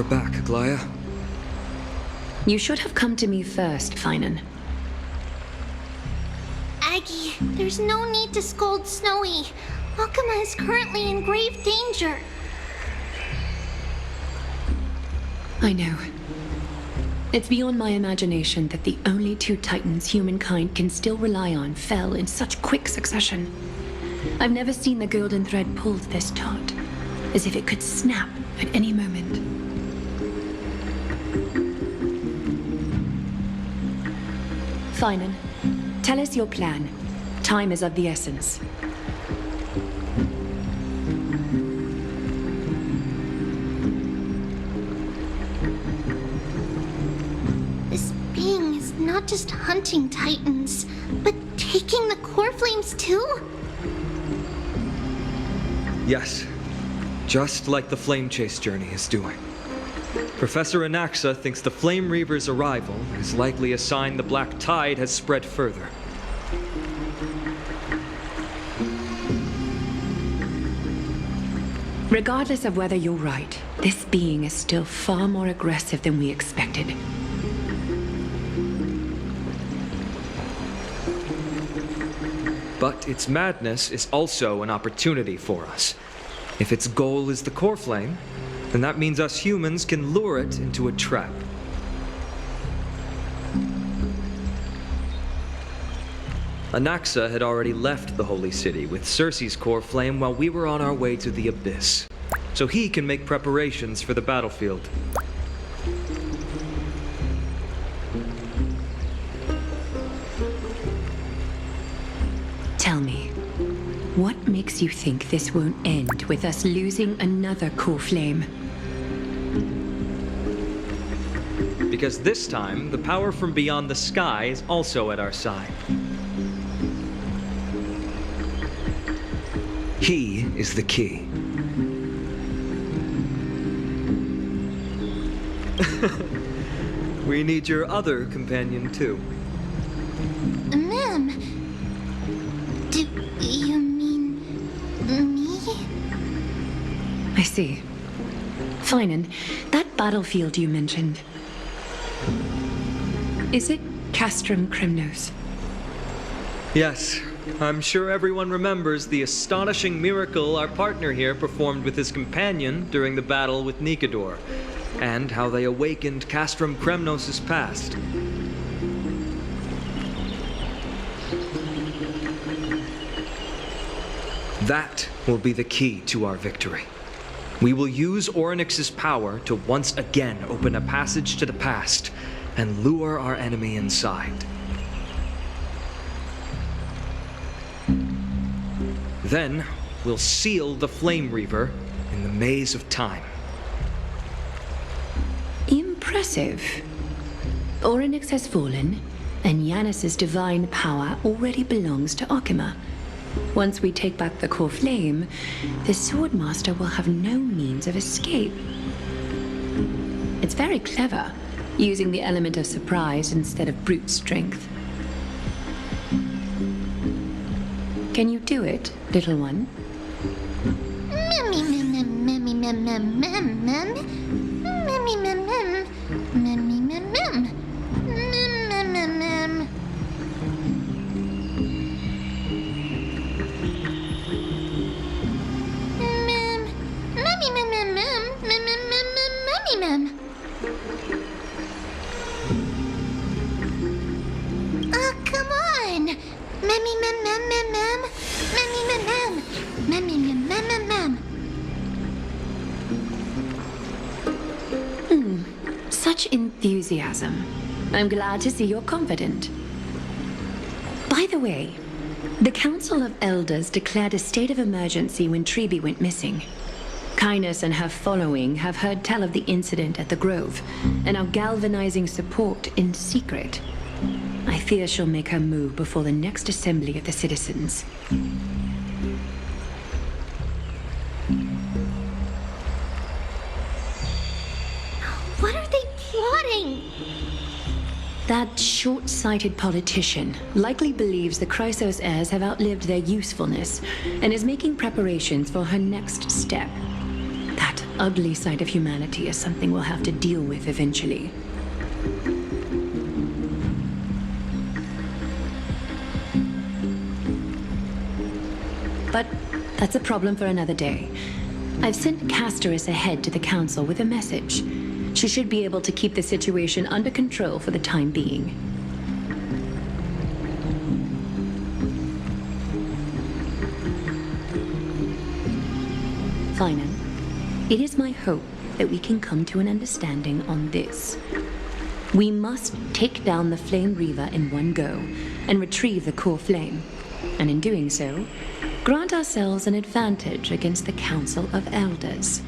are back, Aglaea. You should have come to me first, Finan. Aggie, there's no need to scold Snowy. Okhema is currently in grave danger. I know. It's beyond my imagination that the only two titans humankind can still rely on fell in such quick succession. I've never seen the golden thread pulled this taut, as if it could snap at any moment. Finan, tell us your plan. Time is of the essence. This being is not just hunting titans, but taking the core flames too? Yes, just like the Flame Chase journey is doing. Professor Anaxa thinks the Flame Reaver's arrival is likely a sign the Black Tide has spread further. Regardless of whether you're right, this being is still far more aggressive than we expected. But its madness is also an opportunity for us. If its goal is the core flame, then that means us humans can lure it into a trap. Anaxa had already left the Holy City with Circe's core flame while we were on our way to the Abyss, so he can make preparations for the battlefield. Tell me, what makes you think this won't end with us losing another core flame? Because this time, the power from beyond the sky is also at our side. He is the key. We need your other companion too. Ma'am, do you mean me? I see. Finan, that battlefield you mentioned. Is it Castrum Kremnos? Yes, I'm sure everyone remembers the astonishing miracle our partner here performed with his companion during the battle with Nikador, and how they awakened Castrum Kremnos' past. That will be the key to our victory. We will use Orynyx's power to once again open a passage to the past and lure our enemy inside. Then, we'll seal the Flame Reaver in the maze of time. Impressive. Orynyx has fallen, and Yanis's divine power already belongs to Okhema. Once we take back the core flame, the Swordmaster will have no means of escape. It's very clever, using the element of surprise instead of brute strength. Can you do it, little one? Oh, come on! Such enthusiasm. I'm glad to see you're confident. By the way, the Council of Elders declared a state of emergency when Treeby went missing. Kynus and her following have heard tell of the incident at the Grove, and are galvanizing support in secret. I fear she'll make her move before the next assembly of the citizens. What are they plotting? That short-sighted politician likely believes the Chrysos heirs have outlived their usefulness and is making preparations for her next step. That ugly side of humanity is something we'll have to deal with eventually. But that's a problem for another day. I've sent Castorus ahead to the Council with a message. She should be able to keep the situation under control for the time being. Finan, it is my hope that we can come to an understanding on this. We must take down the Flame Reaver in one go and retrieve the core flame. And in doing so, grant ourselves an advantage against the Council of Elders.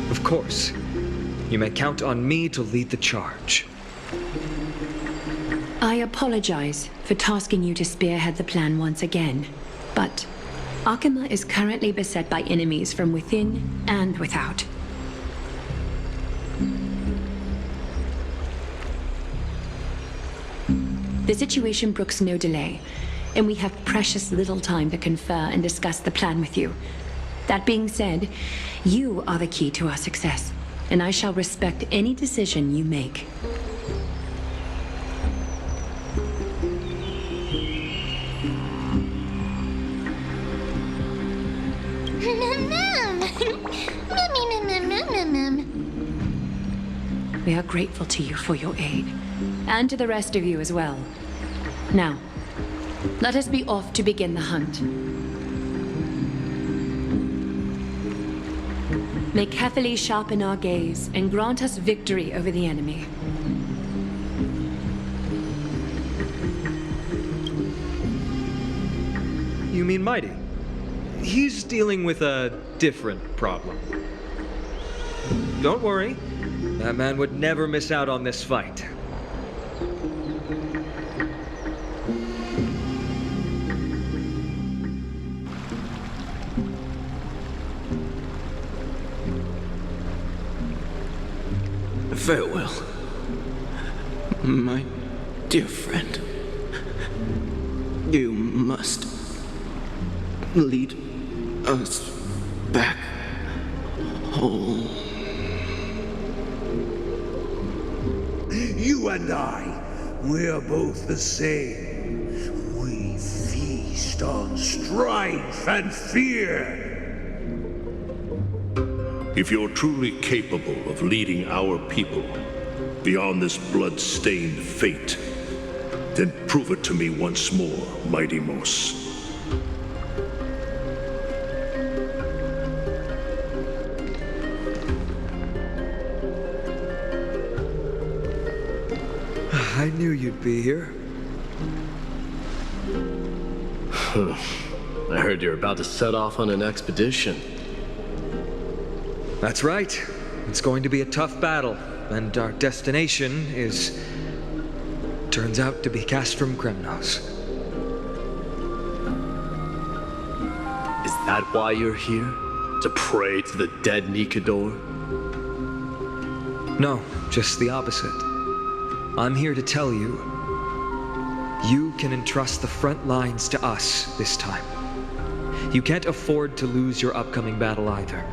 Of course. You may count on me to lead the charge. I apologize for tasking you to spearhead the plan once again, but Okhema is currently beset by enemies from within and without. The situation brooks no delay, and we have precious little time to confer and discuss the plan with you. That being said, you are the key to our success, and I shall respect any decision you make. We are grateful to you for your aid, and to the rest of you as well. Now, let us be off to begin the hunt. May Kethely sharpen our gaze and grant us victory over the enemy. You mean Mighty? He's dealing with a different problem. Don't worry. That man would never miss out on this fight. Farewell, my dear friend. You must lead us back home. You and I, we're both the same. We feast on strife and fear. If you're truly capable of leading our people beyond this blood-stained fate, then prove it to me once more, Mighty Mos. I knew you'd be here. I heard you're about to set off on an expedition. That's right. It's going to be a tough battle, and our destination turns out to be Castrum Kremnos. Is that why you're here? To pray to the dead Nikador? No, just the opposite. I'm here to tell you, you can entrust the front lines to us this time. You can't afford to lose your upcoming battle either.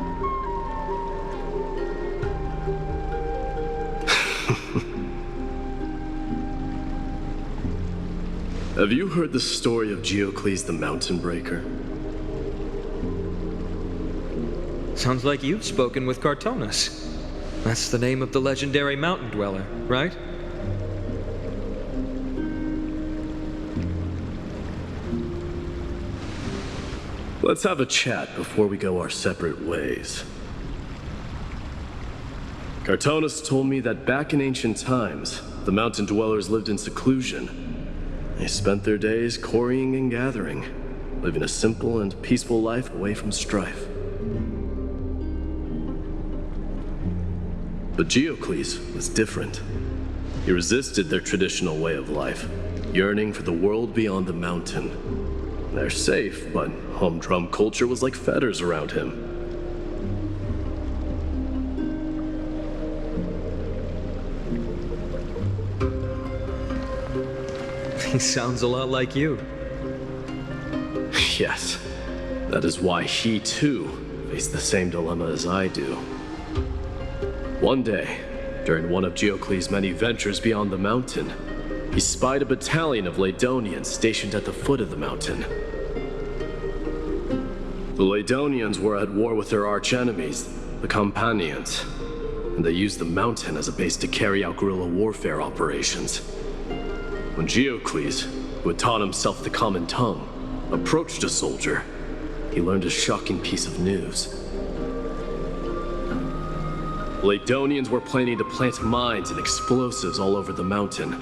Have you heard the story of Geocles the Mountain Breaker? Sounds like you've spoken with Cartonus. That's the name of the legendary mountain dweller, right? Let's have a chat before we go our separate ways. Cartonus told me that back in ancient times, the mountain dwellers lived in seclusion. They spent their days quarrying and gathering, living a simple and peaceful life away from strife. But Geocles was different. He resisted their traditional way of life, yearning for the world beyond the mountain. They're safe, but humdrum culture was like fetters around him. He sounds a lot like you. Yes, that is why he too faced the same dilemma as I do. One day, during one of Geocles' many ventures beyond the mountain, he spied a battalion of Ladonians stationed at the foot of the mountain. The Ladonians were at war with their arch-enemies, the Companions, and they used the mountain as a base to carry out guerrilla warfare operations. When Geocles, who had taught himself the common tongue, approached a soldier, he learned a shocking piece of news. Ladonians were planning to plant mines and explosives all over the mountain,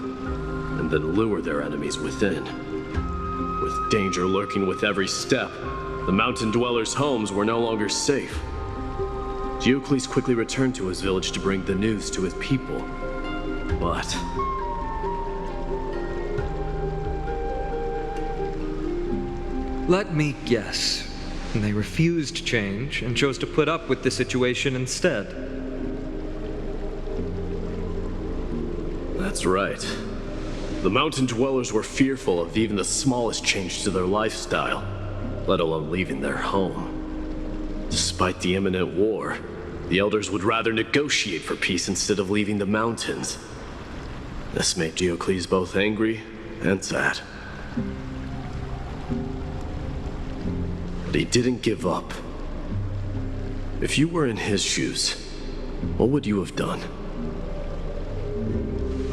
and then lure their enemies within. With danger lurking with every step, the mountain dwellers' homes were no longer safe. Geocles quickly returned to his village to bring the news to his people, but let me guess. They refused change and chose to put up with the situation instead. That's right. The mountain dwellers were fearful of even the smallest change to their lifestyle, let alone leaving their home. Despite the imminent war, the elders would rather negotiate for peace instead of leaving the mountains. This made Geocles both angry and sad. But he didn't give up. If you were in his shoes, what would you have done?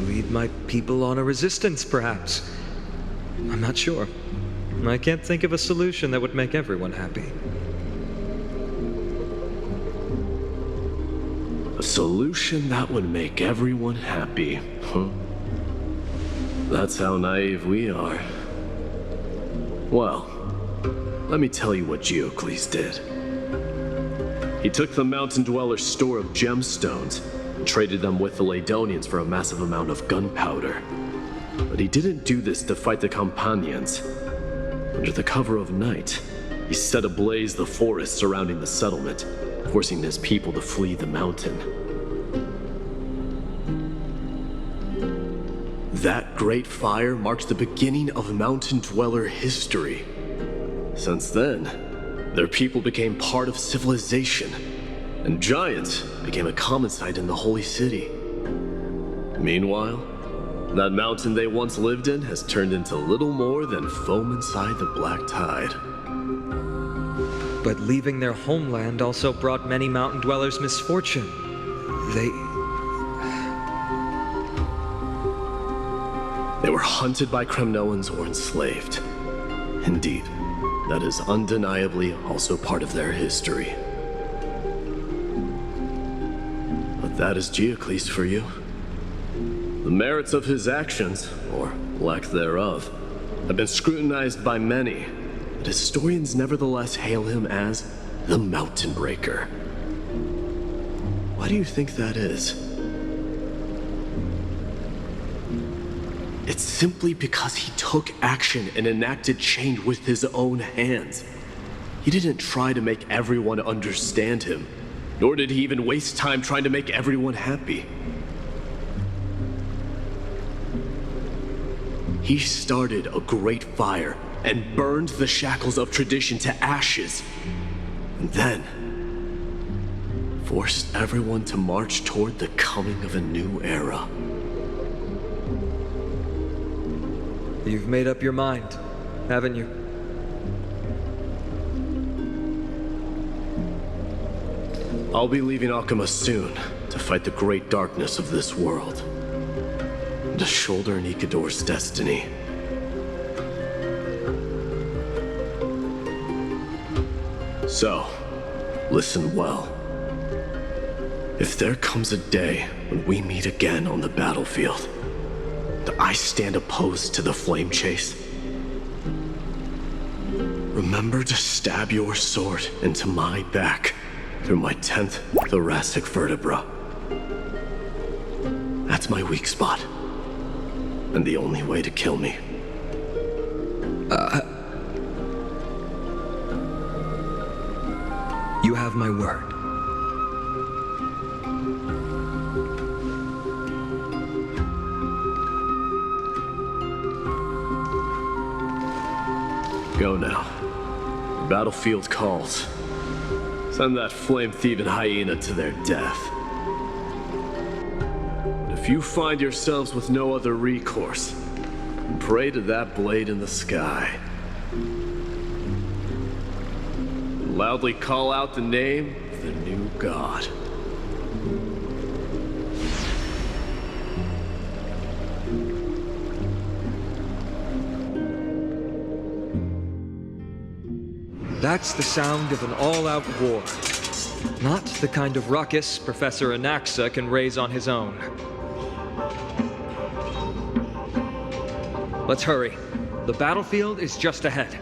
Lead my people on a resistance, perhaps. I'm not sure. I can't think of a solution that would make everyone happy. A solution that would make everyone happy, huh? That's how naive we are. Well, let me tell you what Geocles did. He took the mountain dwellers' store of gemstones and traded them with the Ladonians for a massive amount of gunpowder. But he didn't do this to fight the Companions. Under the cover of night, he set ablaze the forest surrounding the settlement, forcing his people to flee the mountain. That great fire marked the beginning of mountain dweller history. Since then, their people became part of civilization, and giants became a common sight in the holy city. Meanwhile, that mountain they once lived in has turned into little more than foam inside the black tide. But leaving their homeland also brought many mountain dwellers misfortune. They were hunted by Kremnoans or enslaved. Indeed, that is undeniably also part of their history. But that is Geocles for you. The merits of his actions, or lack thereof, have been scrutinized by many, but historians nevertheless hail him as the Mountain Breaker. Why do you think that is? It's simply because he took action and enacted change with his own hands. He didn't try to make everyone understand him, nor did he even waste time trying to make everyone happy. He started a great fire and burned the shackles of tradition to ashes, and then forced everyone to march toward the coming of a new era. You've made up your mind, haven't you? I'll be leaving Okhema soon to fight the great darkness of this world, and to shoulder Nikador's destiny. So, listen well. If there comes a day when we meet again on the battlefield, that I stand opposed to the flame chase, remember to stab your sword into my back through my 10th thoracic vertebra. That's my weak spot, and the only way to kill me. You have my word. Go now. Battlefield calls. Send that flame-thieving hyena to their death. If you find yourselves with no other recourse, pray to that blade in the sky. Loudly call out the name of the new god. That's the sound of an all-out war. Not the kind of ruckus Professor Anaxa can raise on his own. Let's hurry. The battlefield is just ahead.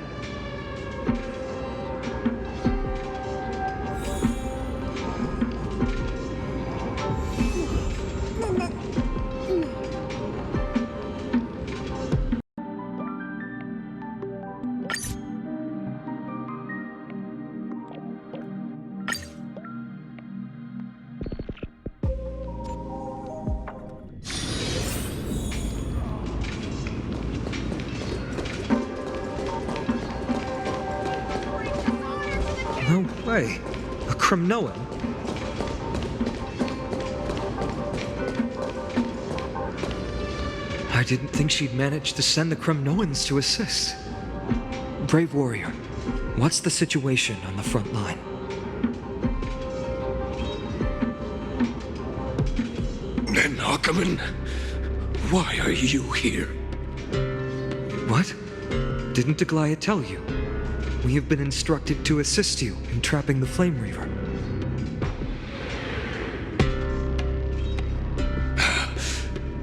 No way. A Cremnoan? I didn't think she'd managed to send the Cremnoans to assist. Brave warrior, what's the situation on the front line? Then, Okhema, why are you here? What? Didn't Aglaea tell you? We have been instructed to assist you in trapping the Flame Reaver.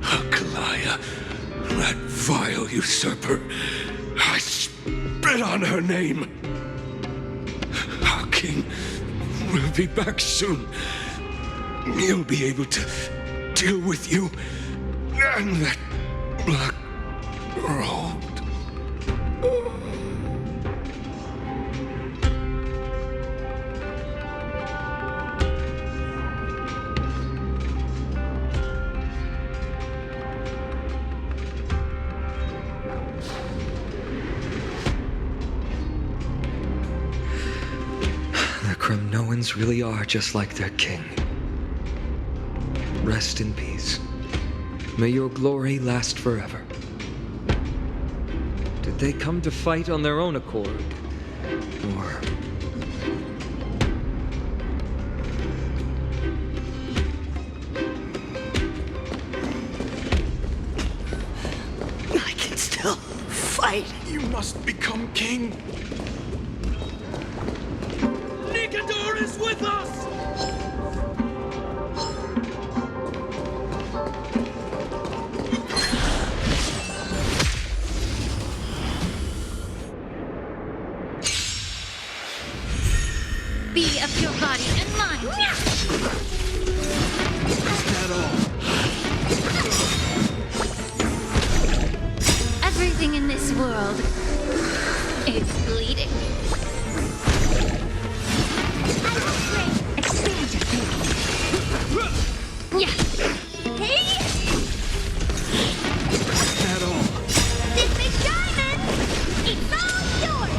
Aglaea, that vile usurper. I spit on her name. Our king will be back soon. He'll be able to deal with you and that black road. Cremnoans really are just like their king. Rest in peace. May your glory last forever. Did they come to fight on their own accord? Or... I can still fight. You must become king. Nikador is with us! Be of your body and mind. Everything in this world is bleeding. Expand your thinking. Yeah. Hey! At all. This big diamond! It's all yours!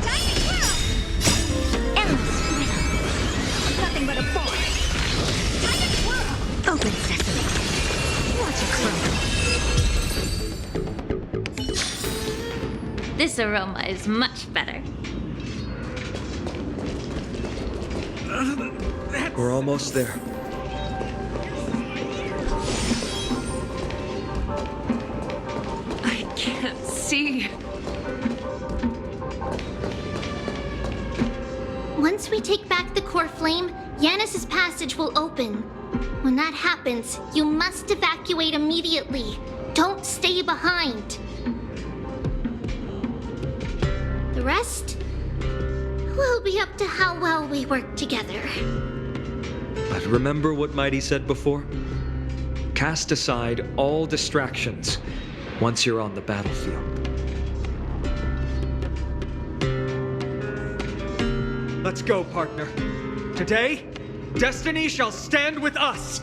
Diamond World! Endless will. Nothing but a boy. Diamond World! Open sesame. Watch it grow. This aroma is much better. We're almost there. I can't see. Once we take back the core flame, Yanis's passage will open. When that happens, you must evacuate immediately. Don't stay behind. The rest will be up to how well we work together. But remember what Mighty said before? Cast aside all distractions once you're on the battlefield. Let's go, partner. Today, destiny shall stand with us!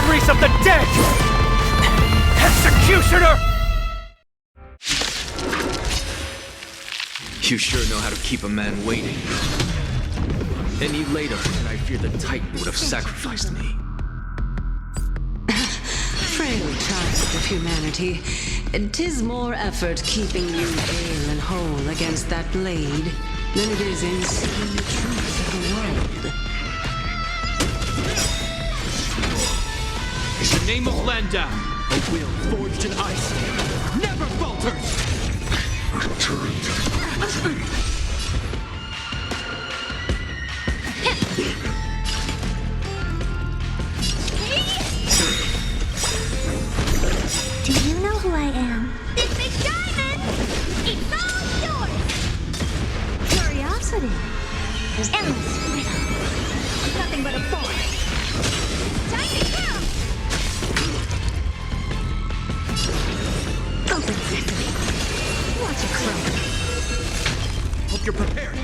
memories of the dead! Executioner! You sure know how to keep a man waiting. Any later, and I fear the Titan would have sacrificed me. Frail child of humanity, 'tis more effort keeping you hale and whole against that blade than it is in seeing the truth of the world. In the name of Landau, a will forged in ice never falters! Do you know who I am? This big diamond! It's all yours! Curiosity is endless freedom. Nothing but a force. Time to kill! Open sesame. Watch it crumble. Hope you're prepared.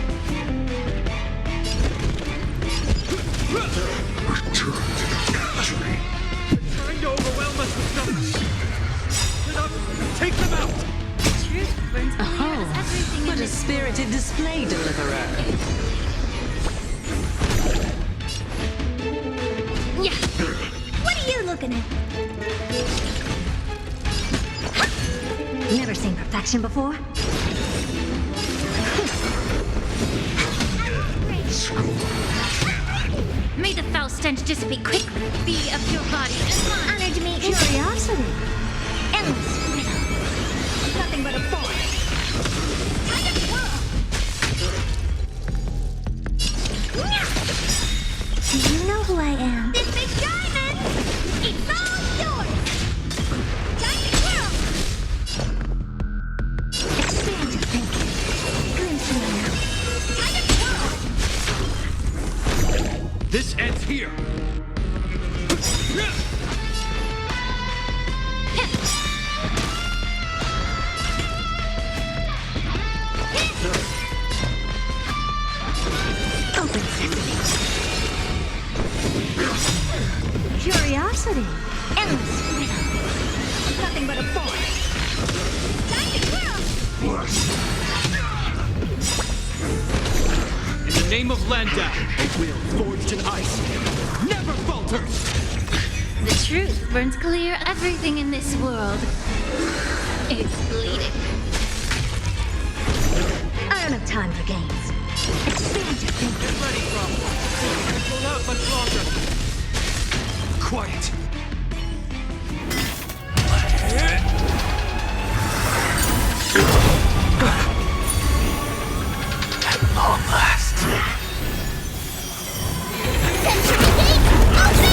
Trying to overwhelm us with numbers. Enough! Take them out! Oh, what a spirited display, deliverer. Yeah. What are you looking at? Never seen perfection before? May the foul stench dissipate quickly. Be of your body and mind. Honored to meet you. Curiosity. Endless freedom. Nothing but a force. Time to whirl. Do you know who I am? This big diamond! It's all yours! Time to whirl. Expand your thinking. Glimpse me now. Time to whirl. This ends here! Open sesame. Curiosity. Endless freedom. Nothing but a force. Time to whirl. In the name of Landau, a will forged in ice never falters! The truth burns clear everything in this world. It's bleeding. I don't have time for games. Expand your thinking. Get ready, Crumb. Can't hold out much longer. Quiet. At long last. Century Gate, open!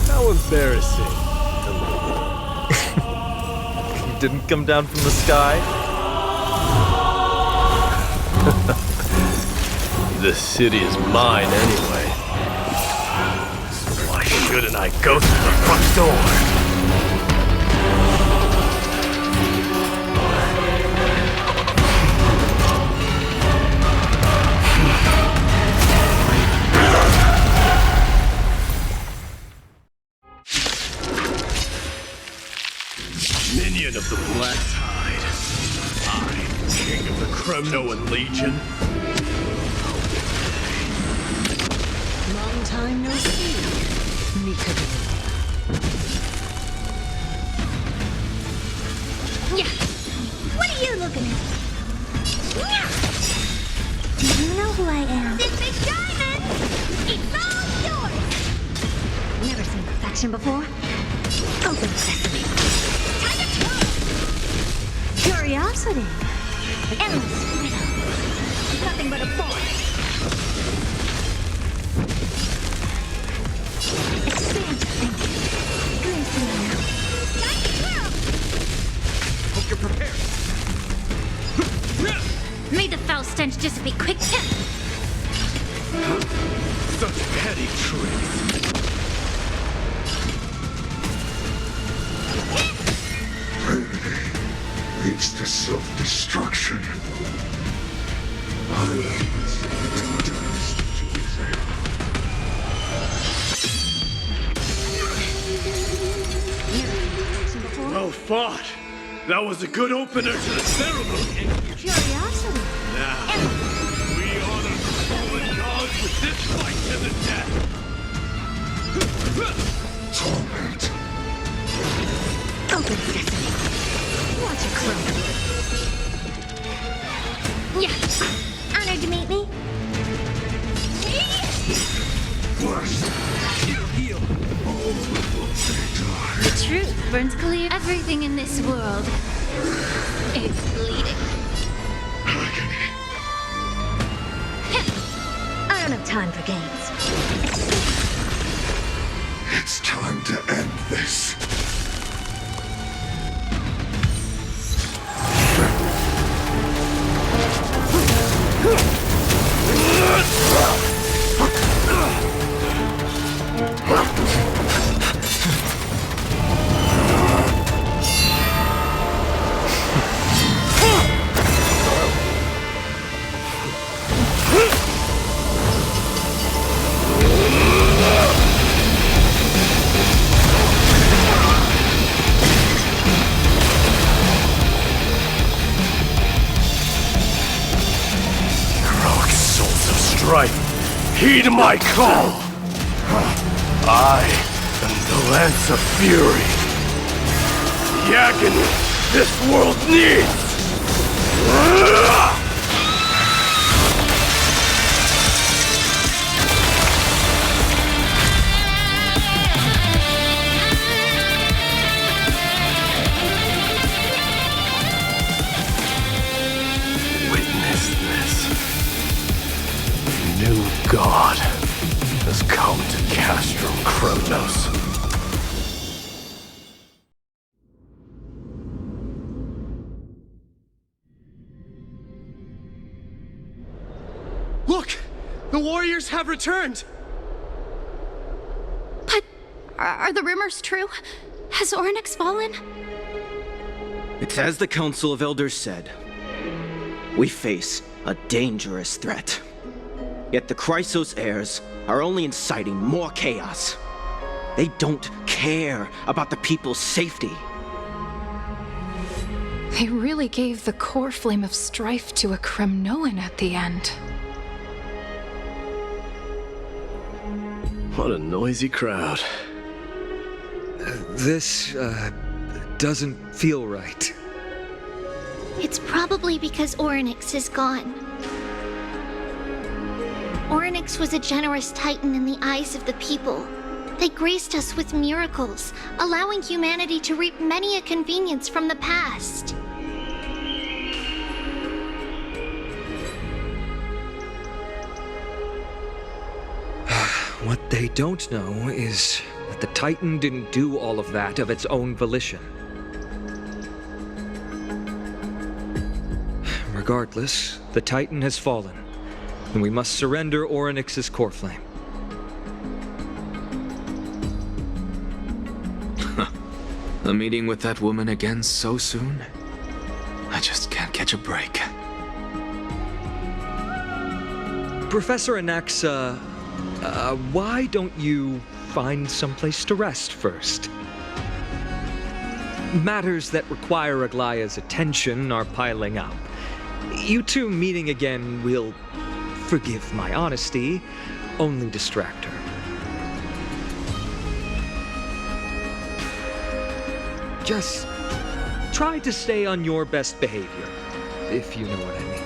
How embarrassing. You didn't come down from the sky? This city is mine anyway. So why shouldn't I go through the front door? Minion of the Black Tide. I, King of the Kremnoan Legion. Long time no see, Nikador. Yeah. What are you looking at? Yeah. Do you know who I am? This big diamond! It's all yours! Never seen perfection before? Open sesame. Time to twirl! Curiosity. Endless freedom. Nothing but a force. Expand your thinking. Glimpse me now. Time to twirl! Hope you're prepared. May the foul stench dissipate quick. Such petty tricks. leads to self-destruction. Well fought. That was a good opener to the ceremony. Curiosity. Now, we honor the fallen gods with this fight to the death. Torment. Open sesame. Watch it close. Yeah. Honored to meet me. Heal. The truth burns clear. Everything in this world is bleeding. I don't have time for games. It's time to end this. Heed my call! I am the Lance of Fury. The agony this world needs! Witness this. New God has come to Castrum Kronos. Look! The warriors have returned! But are the rumors true? Has Oryx fallen? It's as the Council of Elders said. We face a dangerous threat. Yet the Chrysos heirs are only inciting more chaos. They don't care about the people's safety. They really gave the core flame of strife to a Kremnoan at the end. What a noisy crowd. This doesn't feel right. It's probably because Oryx is gone. Oryx was a generous titan in the eyes of the people. They graced us with miracles, allowing humanity to reap many a convenience from the past. What they don't know is that the Titan didn't do all of that of its own volition. Regardless, the Titan has fallen, and we must surrender Oryx's core flame. A meeting with that woman again so soon? I just can't catch a break. Professor Anaxa, why don't you find someplace to rest first? Matters that require Aglaea's attention are piling up. You two meeting again will, forgive my honesty, only distract her. Just try to stay on your best behavior, if you know what I mean.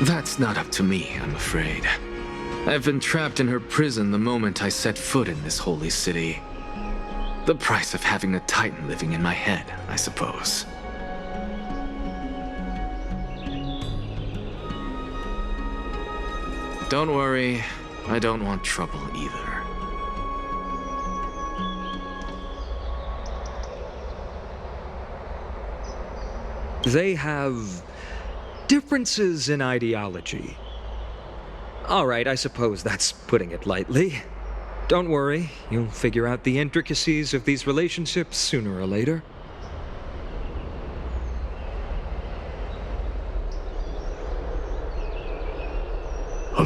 That's not up to me, I'm afraid. I've been trapped in her prison the moment I set foot in this holy city. The price of having a Titan living in my head, I suppose. Don't worry, I don't want trouble either. They have differences in ideology. All right, I suppose that's putting it lightly. Don't worry, you'll figure out the intricacies of these relationships sooner or later.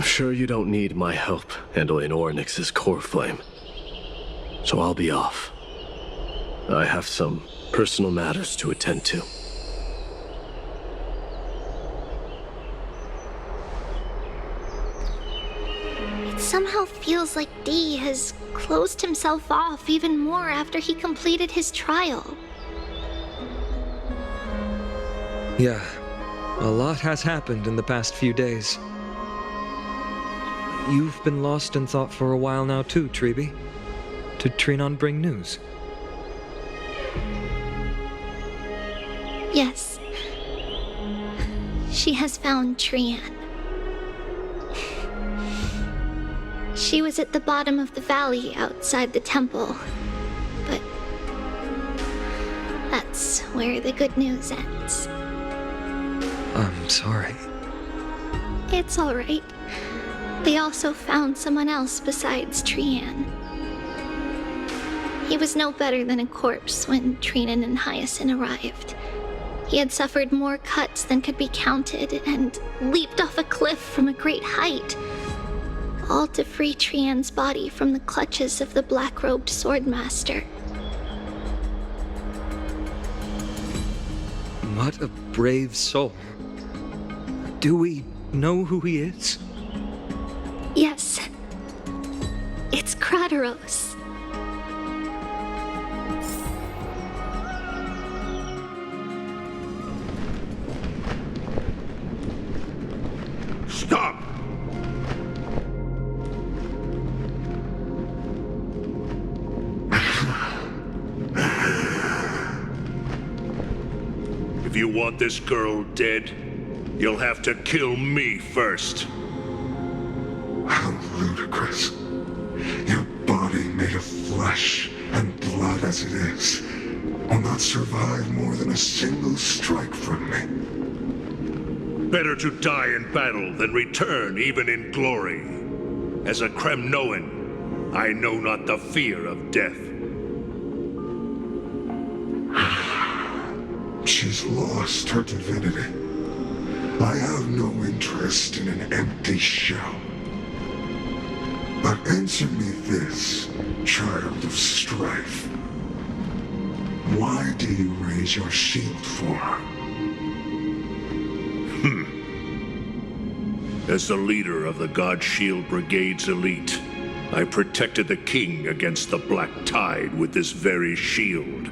I'm sure you don't need my help handling Ornyx's core flame. So I'll be off. I have some personal matters to attend to. It somehow feels like D has closed himself off even more after he completed his trial. Yeah, a lot has happened in the past few days. You've been lost in thought for a while now too, Treeby. Did Trinon bring news? Yes. She has found Trian. She was at the bottom of the valley outside the temple. But that's where the good news ends. I'm sorry. It's all right. They also found someone else besides Trian. He was no better than a corpse when Trinan and Hyacinth arrived. He had suffered more cuts than could be counted and leaped off a cliff from a great height, all to free Trian's body from the clutches of the black-robed swordmaster. What a brave soul. Do we know who he is? Yes. It's Krateros. Stop! If you want this girl dead, you'll have to kill me first. How ludicrous. Your body made of flesh and blood as it is will not survive more than a single strike from me. Better to die in battle than return even in glory. As a Kremnoan, I know not the fear of death. She's lost her divinity. I have no interest in an empty shell. But answer me this, child of strife. Why do you raise your shield for her? As the leader of the God Shield Brigade's elite, I protected the king against the Black Tide with this very shield.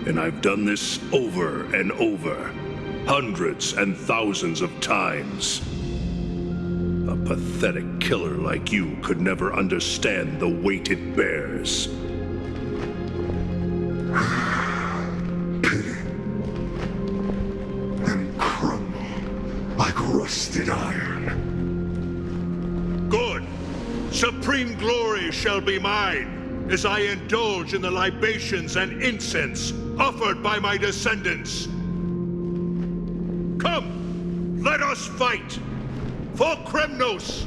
And I've done this over and over, hundreds and thousands of times. A pathetic killer like you could never understand the weight it bears. Pity. And crumble like rusted iron. Good! Supreme glory shall be mine, as I indulge in the libations and incense offered by my descendants. Come, let us fight! For Kremnos!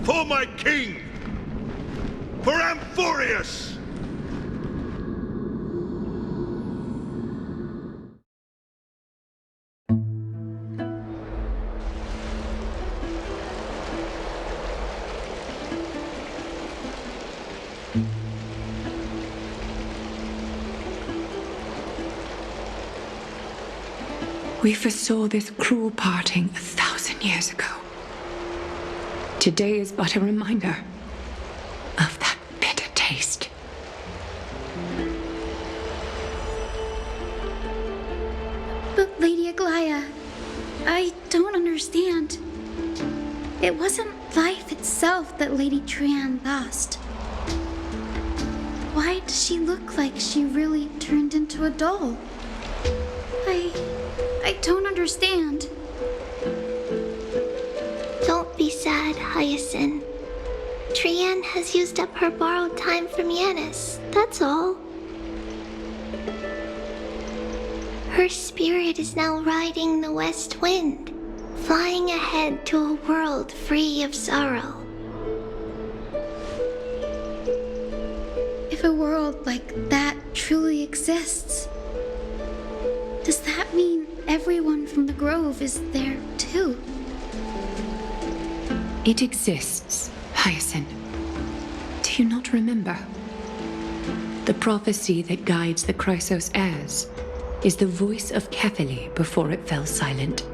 For my king! For Amphoreus! We foresaw this cruel parting 1,000 years ago. Today is but a reminder of that bitter taste. But Lady Aglaea, I don't understand. It wasn't life itself that Lady Trian lost. Why does she look like she really turned into a doll? I don't understand. Don't be sad, Hyacinth. Trian has used up her borrowed time from Yanis, that's all. Her spirit is now riding the west wind, flying ahead to a world free of sorrow. If a world like that truly exists, does that mean everyone from the Grove is there too? It exists, Hyacinth. Do you not remember? The prophecy that guides the Chrysos heirs is the voice of Kefili before it fell silent.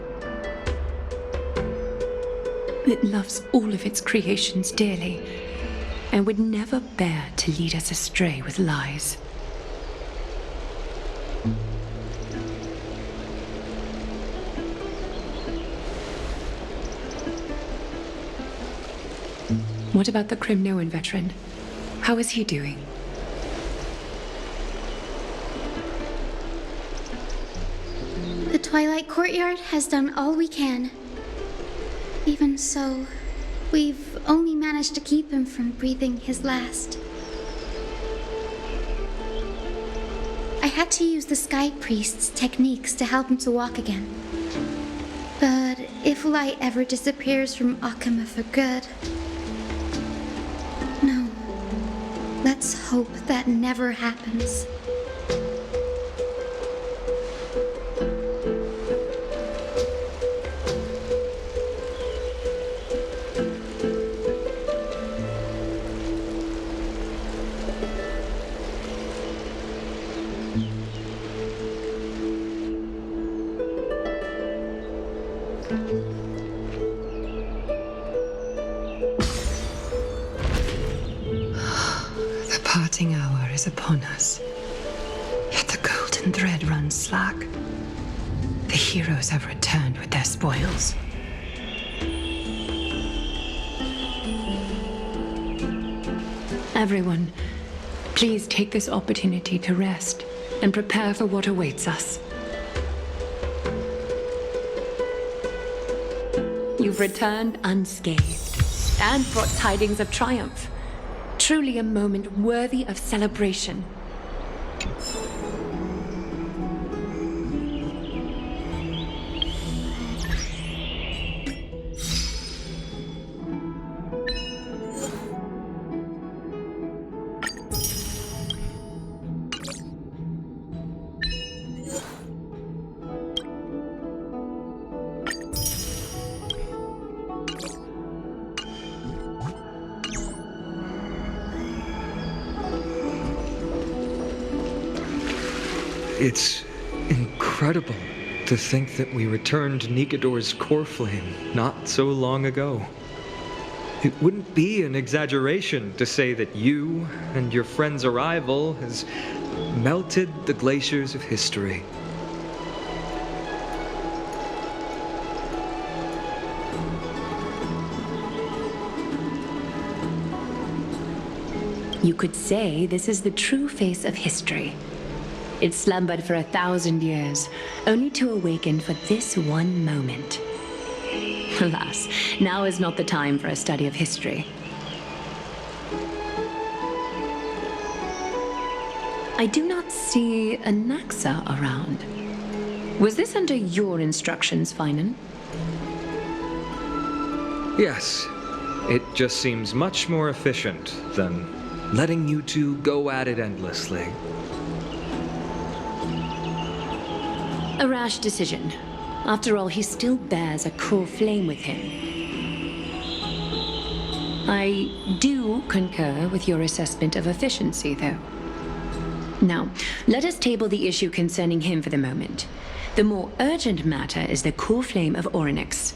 It loves all of its creations dearly and would never bear to lead us astray with lies. What about the Crimnoan veteran? How is he doing? The Twilight Courtyard has done all we can. Even so, we've only managed to keep him from breathing his last. I had to use the Sky Priest's techniques to help him to walk again. But if light ever disappears from Okhema for good... No. Let's hope that never happens. The parting hour is upon us. Yet the golden thread runs slack. The heroes have returned with their spoils. Everyone, please take this opportunity to rest and prepare for what awaits us. You've returned unscathed and brought tidings of triumph. Truly a moment worthy of celebration. It's incredible to think that we returned Nikador's core flame not so long ago. It wouldn't be an exaggeration to say that you and your friend's arrival has melted the glaciers of history. You could say this is the true face of history. It slumbered for 1,000 years, only to awaken for this one moment. Alas, now is not the time for a study of history. I do not see a Naxa around. Was this under your instructions, Finan? Yes, it just seems much more efficient than letting you two go at it endlessly. A rash decision. After all, he still bears a core flame with him. I do concur with your assessment of efficiency, though. Now, let us table the issue concerning him for the moment. The more urgent matter is the core flame of Orynyx.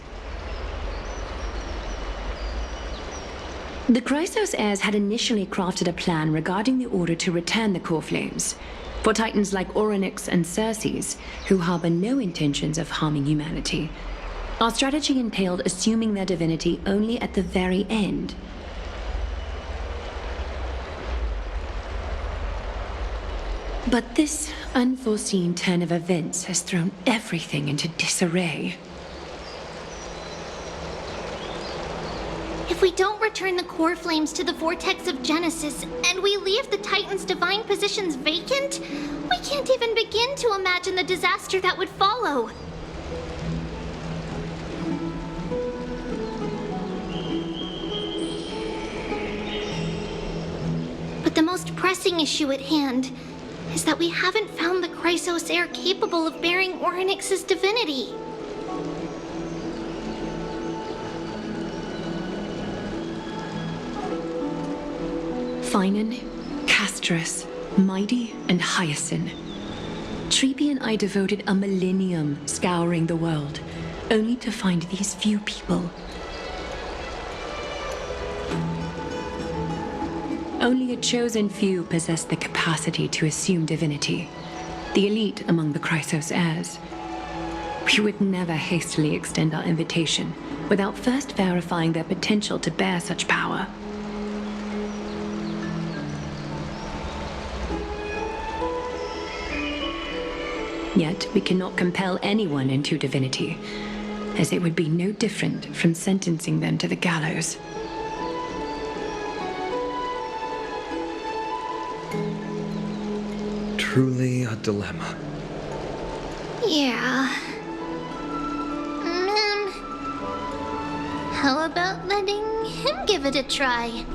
The Chrysos heirs had initially crafted a plan regarding the order to return the core flames. For titans like Orynyx and Circes, who harbor no intentions of harming humanity, our strategy entailed assuming their divinity only at the very end. But this unforeseen turn of events has thrown everything into disarray. If we don't return the core flames to the vortex of Genesis, and we leave the Titan's divine positions vacant, we can't even begin to imagine the disaster that would follow. But the most pressing issue at hand is that we haven't found the Chrysos heir capable of bearing Orynyx's divinity. Finan, Castris, Mighty, and Hyacinth. Treeby and I devoted a millennium scouring the world, only to find these few people. Only a chosen few possess the capacity to assume divinity, the elite among the Chrysos heirs. We would never hastily extend our invitation without first verifying their potential to bear such power. Yet we cannot compel anyone into divinity, as it would be no different from sentencing them to the gallows. Truly a dilemma. Yeah. How about letting him give it a try?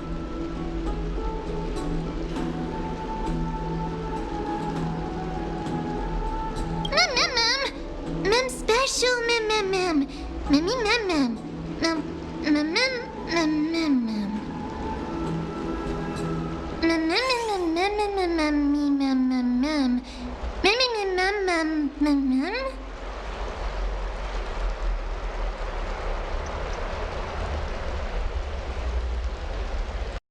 Mem special mem. Mem.